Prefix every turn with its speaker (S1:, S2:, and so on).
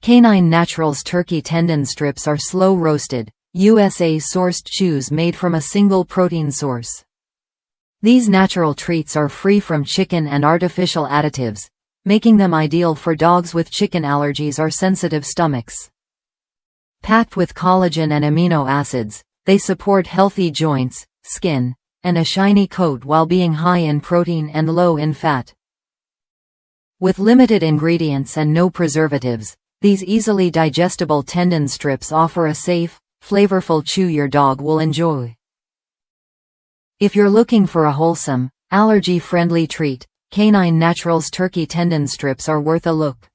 S1: Canine Naturals turkey tendon strips are slow-roasted, USA-sourced chews made from a single protein source. These natural treats are free from chicken and artificial additives, making them ideal for dogs with chicken allergies or sensitive stomachs. Packed with collagen and amino acids, they support healthy joints, skin, and a shiny coat while being high in protein and low in fat. With limited ingredients and no preservatives, these easily digestible tendon strips offer a safe, flavorful chew your dog will enjoy. If you're looking for a wholesome, allergy-friendly treat, Canine Naturals turkey tendon strips are worth a look.